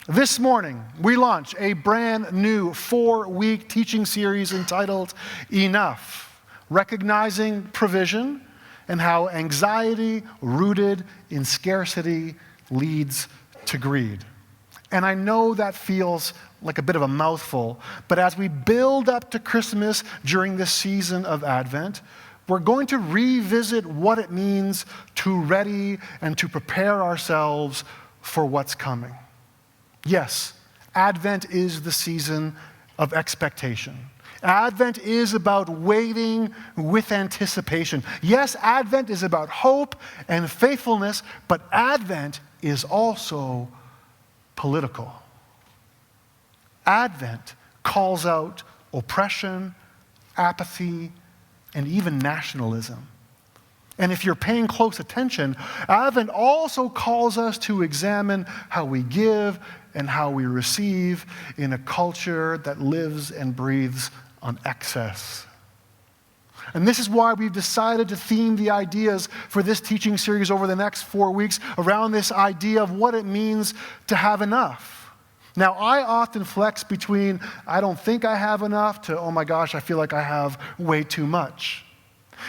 This morning, we launch a brand new 4-week teaching series entitled Enough, recognizing provision and how anxiety rooted in scarcity leads to greed. And I know that feels like a bit of a mouthful, but as we build up to Christmas during this season of Advent, we're going to revisit what it means to ready and to prepare ourselves for what's coming. Yes, Advent is the season of expectation. Advent is about waiting with anticipation. Yes, Advent is about hope and faithfulness, but Advent is also political. Advent calls out oppression, apathy, and even nationalism. And if you're paying close attention, Advent also calls us to examine how we give and how we receive in a culture that lives and breathes on excess. And this is why we've decided to theme the ideas for this teaching series over the next 4 weeks around this idea of what it means to have enough. Now, I often flex between, I don't think I have enough, to, oh my gosh, I feel like I have way too much.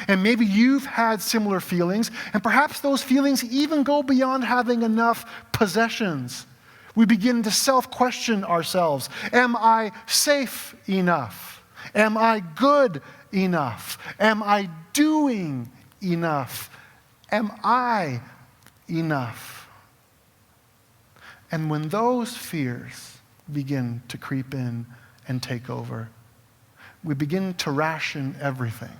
And maybe you've had similar feelings, and perhaps those feelings even go beyond having enough possessions. We begin to self-question ourselves. Am I safe enough? Am I good enough? Am I doing enough? Am I enough? And when those fears begin to creep in and take over, we begin to ration everything.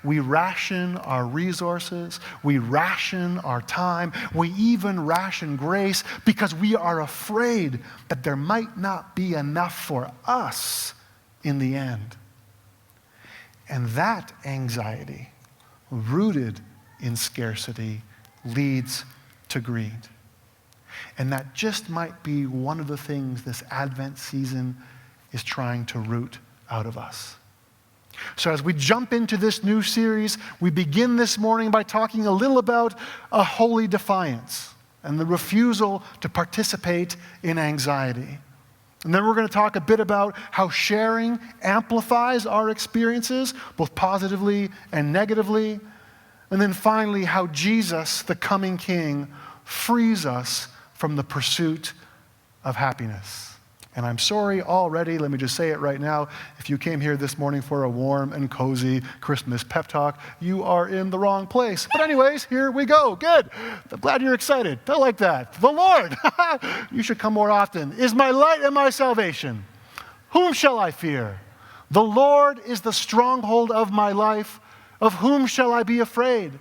We ration our resources, we ration our time, we even ration grace because we are afraid that there might not be enough for us in the end. And that anxiety, rooted in scarcity, leads to greed. And that just might be one of the things this Advent season is trying to root out of us. So as we jump into this new series, we begin this morning by talking a little about a holy defiance and the refusal to participate in anxiety. And then we're going to talk a bit about how sharing amplifies our experiences, both positively and negatively. And then finally, how Jesus, the coming King, frees us from the pursuit of happiness. And I'm sorry already, let me just say it right now, if you came here this morning for a warm and cozy Christmas pep talk, you are in the wrong place. But anyways, here we go. Good. I'm glad you're excited. I like that. The Lord, you should come more often, is my light and my salvation. Whom shall I fear? The Lord is the stronghold of my life. Of whom shall I be afraid?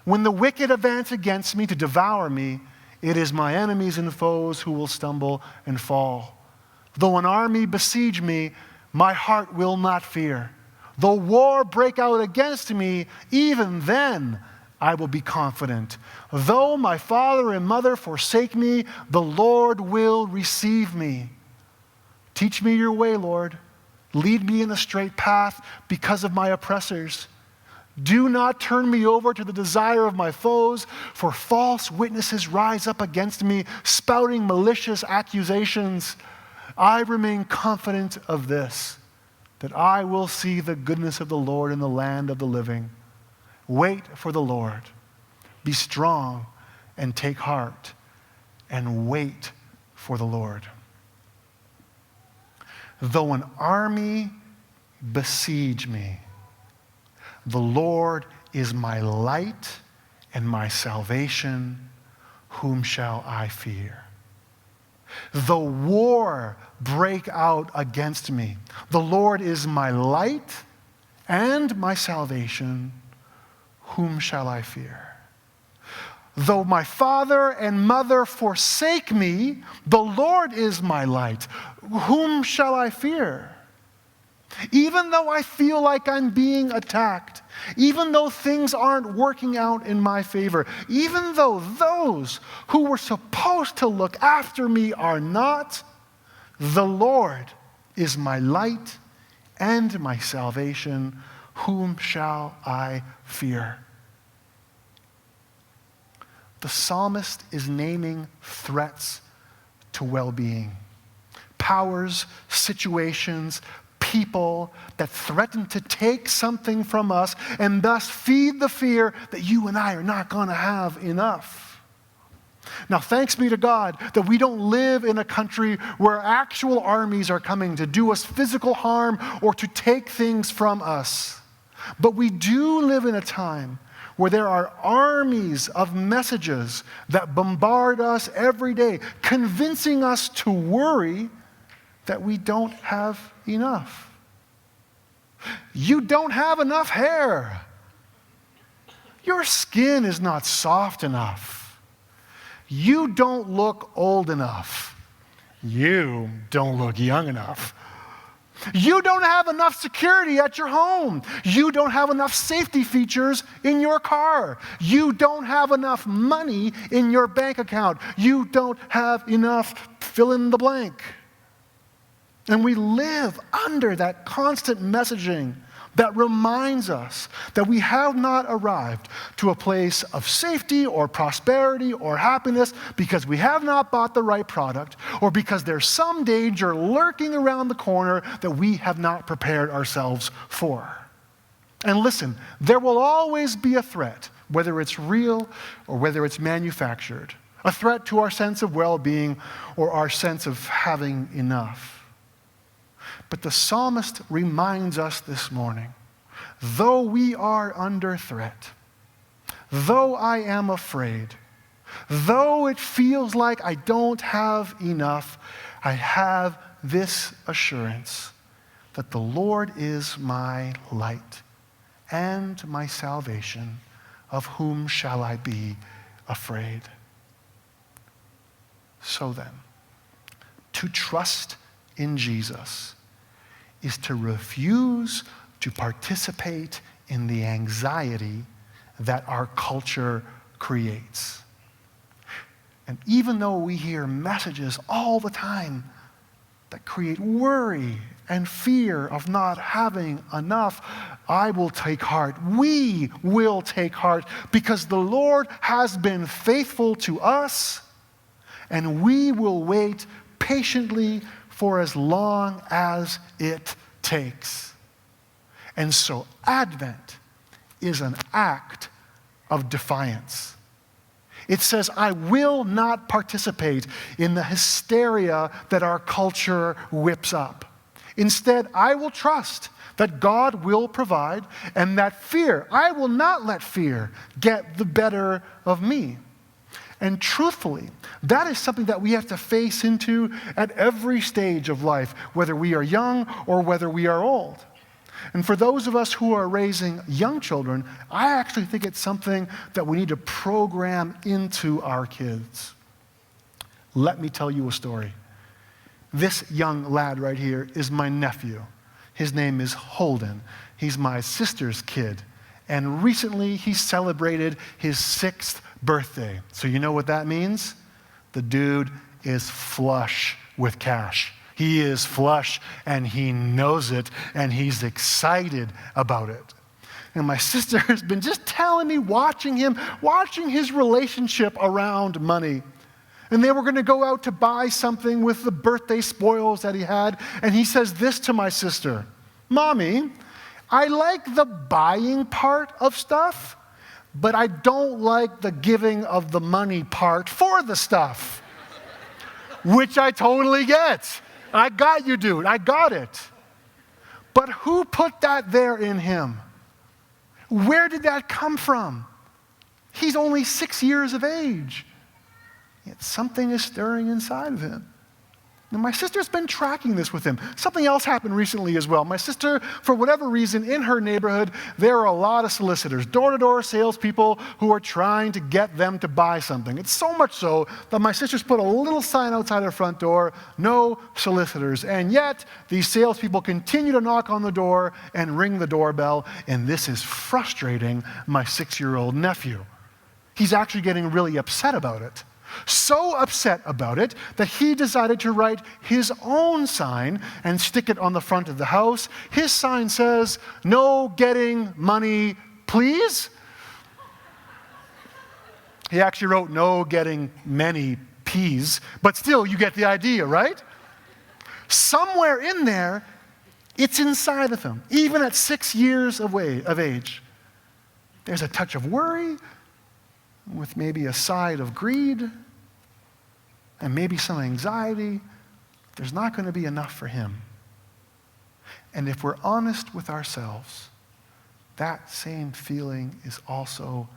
When the wicked advance against me to devour me, it is my enemies and foes who will stumble and fall. Though an army besiege me, my heart will not fear. Though war break out against me, even then I will be confident. Though my father and mother forsake me, the Lord will receive me. Teach me your way, Lord. Lead me in a straight path because of my oppressors. Do not turn me over to the desire of my foes, for false witnesses rise up against me, spouting malicious accusations. I remain confident of this, that I will see the goodness of the Lord in the land of the living. Wait for the Lord. Be strong and take heart, and wait for the Lord. Though an army besiege me, the Lord is my light and my salvation. Whom shall I fear? Though war break out against me, the Lord is my light and my salvation. Whom shall I fear? Though my father and mother forsake me, the Lord is my light. Whom shall I fear? Even though I feel like I'm being attacked, even though things aren't working out in my favor, even though those who were supposed to look after me are not, the Lord is my light and my salvation. Whom shall I fear? The psalmist is naming threats to well-being. Powers, situations, people that threaten to take something from us and thus feed the fear that you and I are not going to have enough. Now, thanks be to God that we don't live in a country where actual armies are coming to do us physical harm or to take things from us. But we do live in a time where there are armies of messages that bombard us every day, convincing us to worry that we don't have enough. You don't have enough hair. Your skin is not soft enough. You don't look old enough. You don't look young enough. You don't have enough security at your home. You don't have enough safety features in your car. You don't have enough money in your bank account. You don't have enough fill in the blank. And we live under that constant messaging that reminds us that we have not arrived to a place of safety or prosperity or happiness because we have not bought the right product or because there's some danger lurking around the corner that we have not prepared ourselves for. And listen, there will always be a threat, whether it's real or whether it's manufactured, a threat to our sense of well-being or our sense of having enough. But the psalmist reminds us this morning, though we are under threat, though I am afraid, though it feels like I don't have enough, I have this assurance that the Lord is my light and my salvation. Of whom shall I be afraid? So then, to trust in Jesus is to refuse to participate in the anxiety that our culture creates. And even though we hear messages all the time that create worry and fear of not having enough, I will take heart. We will take heart because the Lord has been faithful to us, and we will wait patiently for as long as it takes. And so Advent is an act of defiance. It says, I will not participate in the hysteria that our culture whips up. Instead, I will trust that God will provide, and that fear, I will not let fear get the better of me. And truthfully, that is something that we have to face into at every stage of life, whether we are young or whether we are old. And for those of us who are raising young children, I actually think it's something that we need to program into our kids. Let me tell you a story. This young lad right here is my nephew. His name is Holden. He's my sister's kid. And recently he celebrated his 6th birthday. So you know what that means? The dude is flush with cash. He is flush and he knows it and he's excited about it. And my sister has been just telling me, watching his relationship around money. And they were going to go out to buy something with the birthday spoils that he had. And he says this to my sister, Mommy, I like the buying part of stuff, but I don't like the giving of the money part for the stuff. Which I totally get. I got you, dude. I got it. But who put that there in him? Where did that come from? He's only 6 years of age. Yet something is stirring inside of him. And my sister's been tracking this with him. Something else happened recently as well. My sister, for whatever reason, in her neighborhood, there are a lot of solicitors, door-to-door salespeople who are trying to get them to buy something. It's so much so that my sister's put a little sign outside her front door, no solicitors. And yet, these salespeople continue to knock on the door and ring the doorbell, and this is frustrating my 6-year-old nephew. He's actually getting really upset about it. So upset about it that he decided to write his own sign and stick it on the front of the house. His sign says, "No getting money, please." He actually wrote, "No getting many peas, but still you get the idea, right? Somewhere in there, it's inside of him, even at 6 years of age. There's a touch of worry with maybe a side of greed and maybe some anxiety. There's not going to be enough for him. And if we're honest with ourselves, that same feeling is also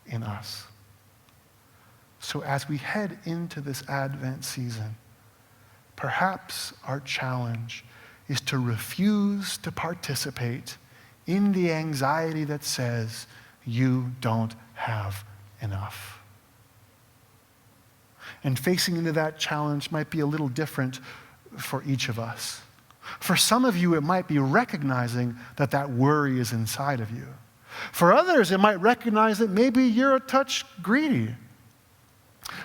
in us. So as we head into this Advent season, perhaps our challenge is to refuse to participate in the anxiety that says you don't have enough. And facing into that challenge might be a little different for each of us. For some of you, it might be recognizing that that worry is inside of you. For others, it might recognize that maybe you're a touch greedy.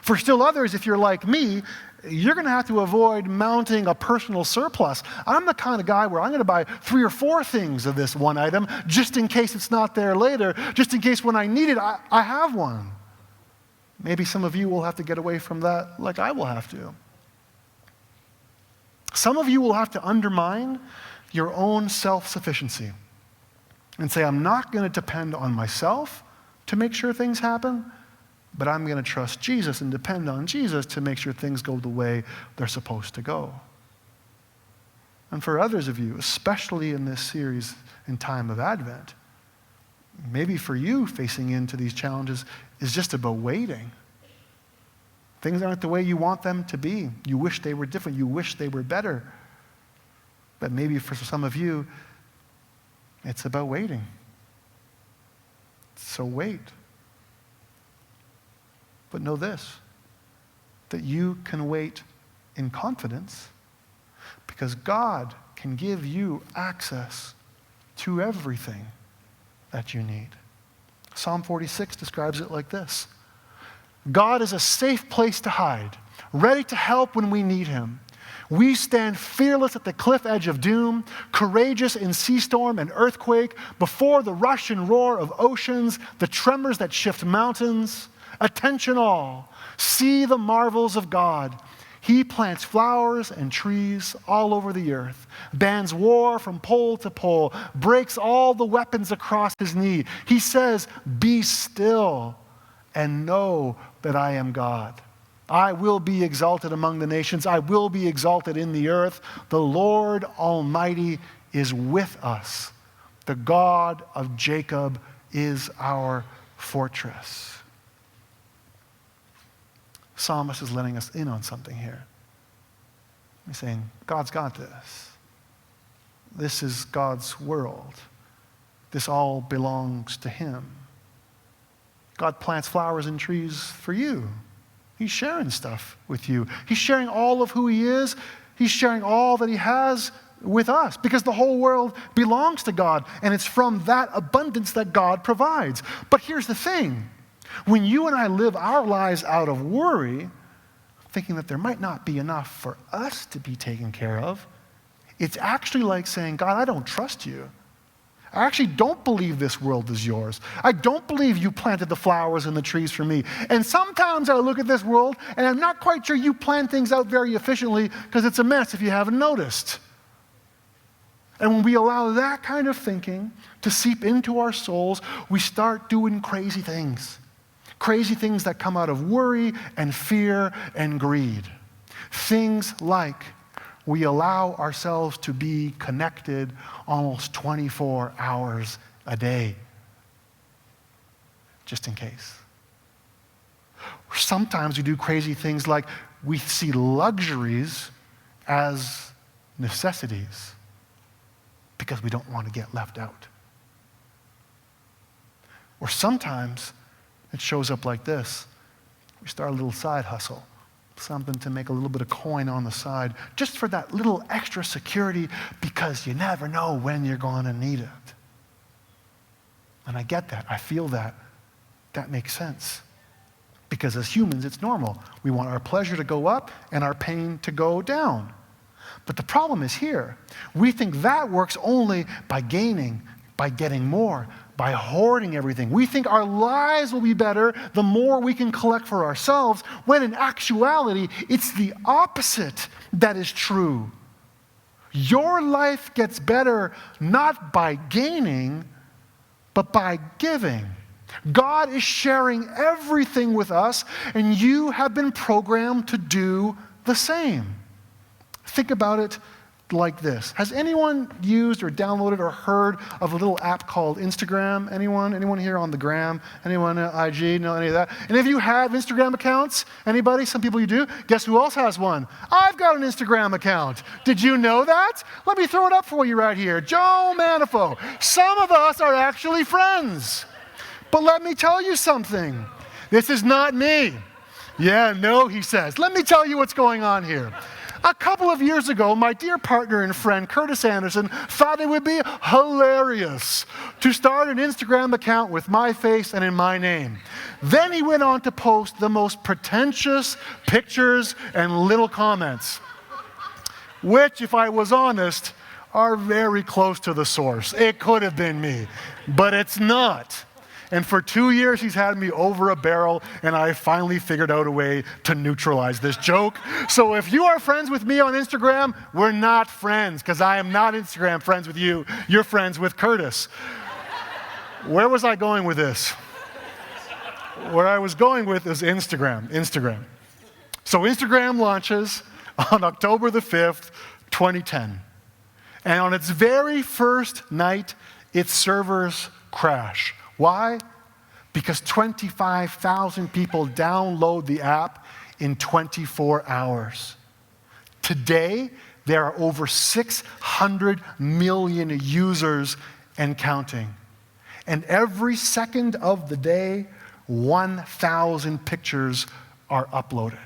For still others, if you're like me, you're going to have to avoid mounting a personal surplus. I'm the kind of guy where I'm going to buy 3 or 4 things of this one item just in case it's not there later, just in case when I need it, I have one. Maybe some of you will have to get away from that like I will have to. Some of you will have to undermine your own self-sufficiency and say, I'm not going to depend on myself to make sure things happen, but I'm going to trust Jesus and depend on Jesus to make sure things go the way they're supposed to go. And for others of you, especially in this series in time of Advent, maybe for you facing into these challenges is just about waiting. Things aren't the way you want them to be. You wish they were different. You wish they were better. But maybe for some of you, it's about waiting. So wait. But know this, that you can wait in confidence because God can give you access to everything that you need. Psalm 46 describes it like this. God is a safe place to hide, ready to help when we need him. We stand fearless at the cliff edge of doom, courageous in sea storm and earthquake, before the rush and roar of oceans, the tremors that shift mountains. Attention all, see the marvels of God. He plants flowers and trees all over the earth, bans war from pole to pole, breaks all the weapons across his knee. He says, be still and know that I am God. I will be exalted among the nations. I will be exalted in the earth. The Lord Almighty is with us. The God of Jacob is our fortress. Psalmist is letting us in on something here. He's saying, God's got this. This is God's world. This all belongs to him. God plants flowers and trees for you. He's sharing stuff with you. He's sharing all of who he is. He's sharing all that he has with us because the whole world belongs to God, and it's from that abundance that God provides. But here's the thing. When you and I live our lives out of worry, thinking that there might not be enough for us to be taken care of, it's actually like saying, God, I don't trust you. I actually don't believe this world is yours. I don't believe you planted the flowers and the trees for me. And sometimes I look at this world and I'm not quite sure you plan things out very efficiently because it's a mess if you haven't noticed. And when we allow that kind of thinking to seep into our souls, we start doing crazy things. Crazy things that come out of worry and fear and greed. Things like we allow ourselves to be connected almost 24 hours a day, just in case. Sometimes we do crazy things like we see luxuries as necessities because we don't want to get left out. Or sometimes it shows up like this. We start a little side hustle, something to make a little bit of coin on the side, just for that little extra security because you never know when you're going to need it. And I get that. I feel that. That makes sense. Because as humans, it's normal. We want our pleasure to go up and our pain to go down. But the problem is here. We think that works only by gaining, by getting more. by hoarding everything. We think our lives will be better the more we can collect for ourselves, when in actuality, it's the opposite that is true. Your life gets better not by gaining, but by giving. God is sharing everything with us, and you have been programmed to do the same. Think about it like this. Has anyone used or downloaded or heard of a little app called Instagram? Anyone? Anyone here on the gram? Anyone IG? No, any of that? Any of you have Instagram accounts? Anybody? Some people you do. Guess who else has one? I've got an Instagram account. Did you know that? Let me throw it up for you right here. Joe Manifo. Some of us are actually friends. But let me tell you something. This is not me. Yeah, no, he says. Let me tell you what's going on here. A couple of years ago, my dear partner and friend, Curtis Anderson, thought it would be hilarious to start an Instagram account with my face and in my name. Then he went on to post the most pretentious pictures and little comments, which, if I was honest, are very close to the source. It could have been me, but it's not. And for 2 years, he's had me over a barrel, and I finally figured out a way to neutralize this joke. So if you are friends with me on Instagram, we're not friends, because I am not Instagram friends with you. You're friends with Curtis. Where was I going with this? Where I was going with is Instagram. So Instagram launches on October the 5th, 2010. And on its very first night, its servers crash. Why? Because 25,000 people download the app in 24 hours. Today, there are over 600 million users and counting. And every second of the day, 1,000 pictures are uploaded.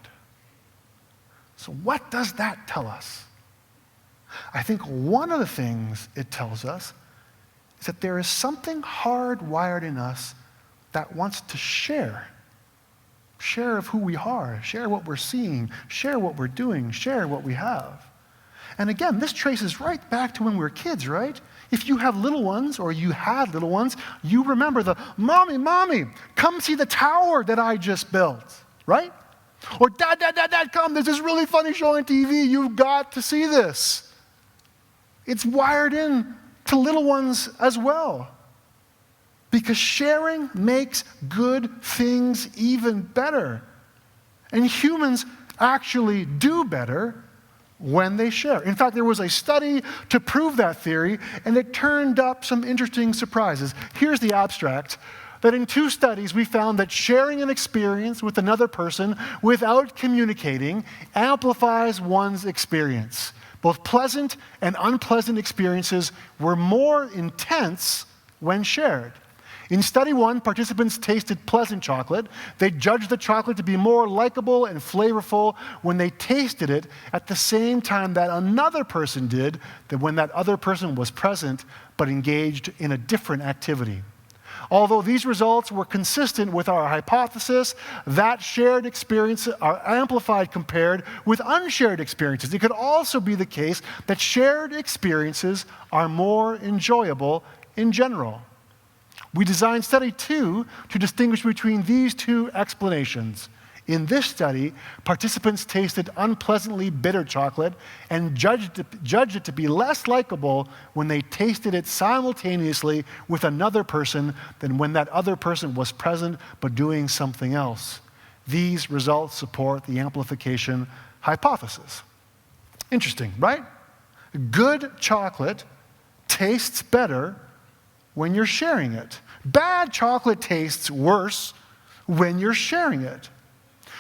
So what does that tell us? I think one of the things it tells us is that there is something hardwired in us that wants to share. Share of who we are, share what we're seeing, share what we're doing, share what we have. And again, this traces right back to when we were kids, right? If you have little ones, or you had little ones, you remember the, mommy, come see the tower that I just built, right? Or dad, come, there's this really funny show on TV, you've got to see this. It's wired in to little ones as well. Because sharing makes good things even better. And humans actually do better when they share. In fact, there was a study to prove that theory, and it turned up some interesting surprises. Here's the abstract. That in 2 studies, we found that sharing an experience with another person without communicating amplifies one's experience. Both pleasant and unpleasant experiences were more intense when shared. In study 1, participants tasted pleasant chocolate. They judged the chocolate to be more likable and flavorful when they tasted it at the same time that another person did, than when that other person was present but engaged in a different activity. Although these results were consistent with our hypothesis that shared experiences are amplified compared with unshared experiences, it could also be the case that shared experiences are more enjoyable in general. We designed study 2 to distinguish between these 2 explanations. In this study, participants tasted unpleasantly bitter chocolate and judged it to be less likable when they tasted it simultaneously with another person than when that other person was present but doing something else. These results support the amplification hypothesis. Interesting, right? Good chocolate tastes better when you're sharing it. Bad chocolate tastes worse when you're sharing it.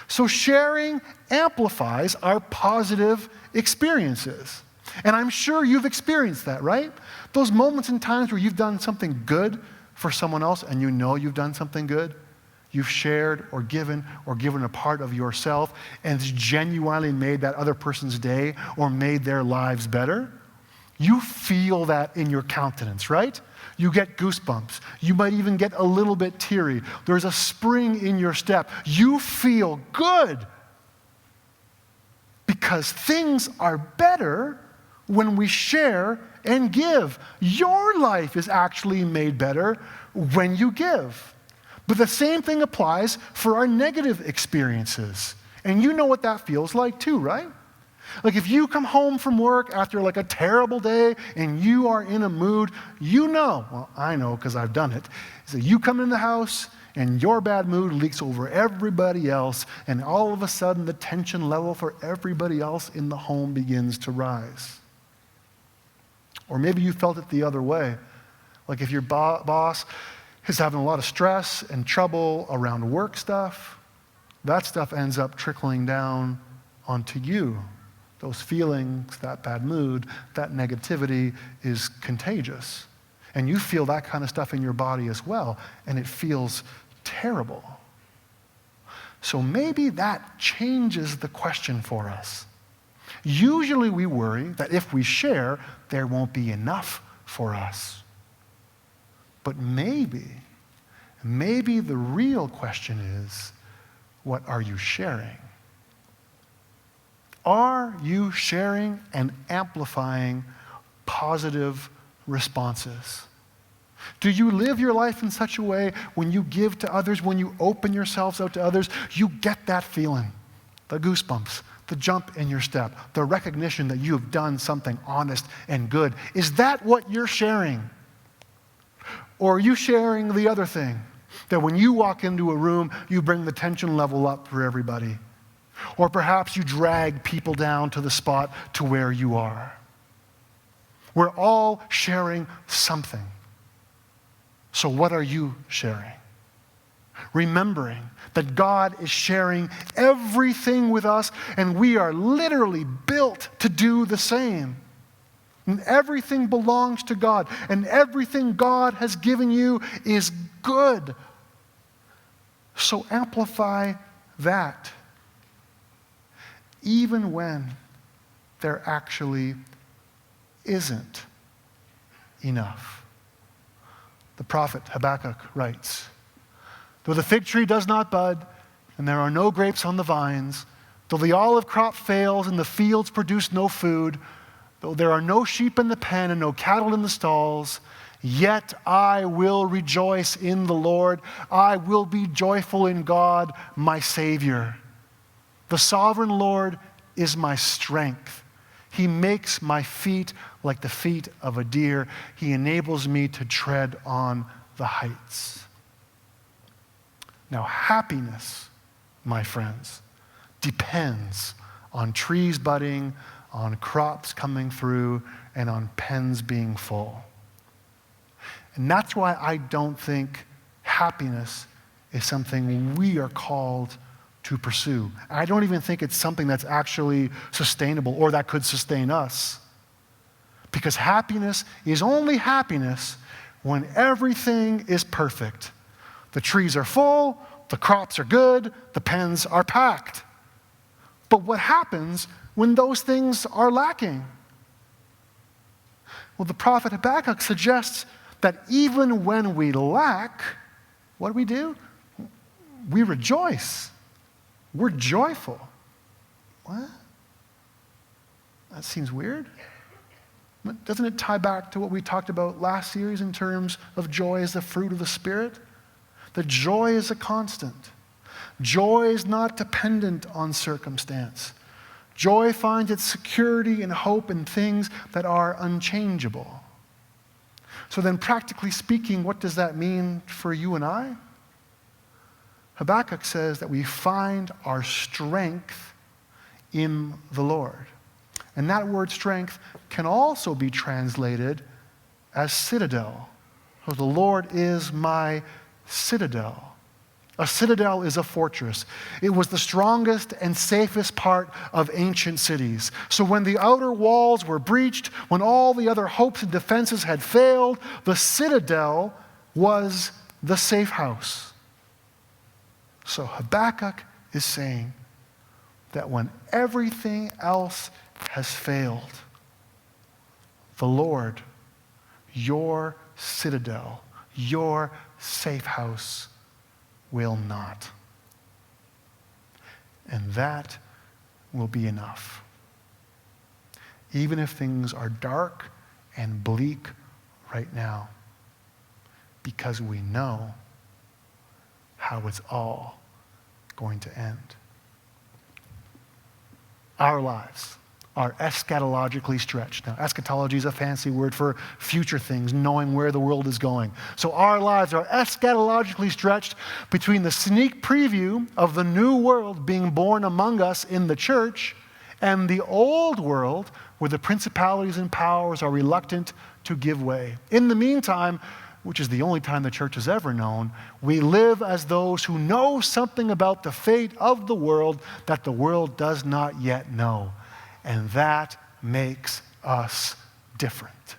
So sharing amplifies our positive experiences. And I'm sure you've experienced that, right? Those moments and times where you've done something good for someone else and you know you've done something good. You've shared or given a part of yourself, and it's genuinely made that other person's day or made their lives better. You feel that in your countenance, right? You get goosebumps. You might even get a little bit teary. There's a spring in your step. You feel good because things are better when we share and give. Your life is actually made better when you give. But the same thing applies for our negative experiences. And you know what that feels like too, right? Like if you come home from work after like a terrible day and you are in a mood, you know, well, I know because I've done it, is that you come in the house and your bad mood leaks over everybody else, and all of a sudden the tension level for everybody else in the home begins to rise. Or maybe you felt it the other way. Like if your boss is having a lot of stress and trouble around work stuff, that stuff ends up trickling down onto you. Those feelings, that bad mood, that negativity is contagious. And you feel that kind of stuff in your body as well, and it feels terrible. So maybe that changes the question for us. Usually we worry that if we share, there won't be enough for us. But maybe the real question is, what are you sharing? Are you sharing and amplifying positive responses? Do you live your life in such a way when you give to others, when you open yourselves out to others, you get that feeling, the goosebumps, the jump in your step, the recognition that you have done something honest and good? Is that what you're sharing? Or are you sharing the other thing? That when you walk into a room, you bring the tension level up for everybody. Or perhaps you drag people down to the spot to where you are. We're all sharing something. So what are you sharing? Remembering that God is sharing everything with us, and we are literally built to do the same. And everything belongs to God, and everything God has given you is good. So amplify that, even when there actually isn't enough. The prophet Habakkuk writes, "Though the fig tree does not bud, and there are no grapes on the vines, though the olive crop fails and the fields produce no food, though there are no sheep in the pen and no cattle in the stalls, yet I will rejoice in the Lord. I will be joyful in God, my Savior. The sovereign Lord is my strength. He makes my feet like the feet of a deer. He enables me to tread on the heights." Now, happiness, my friends, depends on trees budding, on crops coming through, and on pens being full. And that's why I don't think happiness is something we are called to pursue. I don't even think it's something that's actually sustainable or that could sustain us. Because happiness is only happiness when everything is perfect. The trees are full, the crops are good, the pens are packed. But what happens when those things are lacking? Well, the prophet Habakkuk suggests that even when we lack, what do? We rejoice. We're joyful. What? That seems weird. But doesn't it tie back to what we talked about last series in terms of joy as the fruit of the Spirit? The joy is a constant. Joy is not dependent on circumstance. Joy finds its security and hope in things that are unchangeable. So then, practically speaking, what does that mean for you and I? Habakkuk says that we find our strength in the Lord. And that word strength can also be translated as citadel. So the Lord is my citadel. A citadel is a fortress. It was the strongest and safest part of ancient cities. So when the outer walls were breached, when all the other hopes and defenses had failed, the citadel was the safe house. So Habakkuk is saying that when everything else has failed, the Lord, your citadel, your safe house, will not. And that will be enough. Even if things are dark and bleak right now. because we know how it's all going to end. Our lives are eschatologically stretched. Now, eschatology is a fancy word for future things, knowing where the world is going. So our lives are eschatologically stretched between the sneak preview of the new world being born among us in the church and the old world where the principalities and powers are reluctant to give way. In the meantime, which is the only time the church has ever known, we live as those who know something about the fate of the world that the world does not yet know. And that makes us different.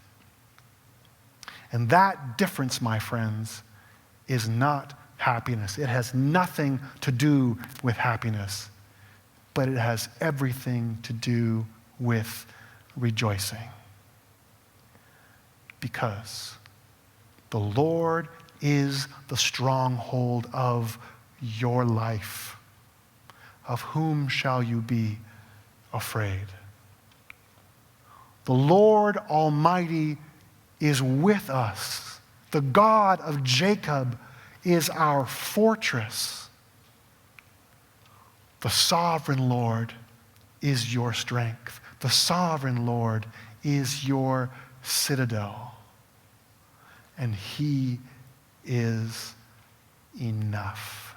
And that difference, my friends, is not happiness. It has nothing to do with happiness, but it has everything to do with rejoicing. Because the Lord is the stronghold of your life. Of whom shall you be afraid? The Lord Almighty is with us. The God of Jacob is our fortress. The sovereign Lord is your strength. The sovereign Lord is your citadel. And he is enough.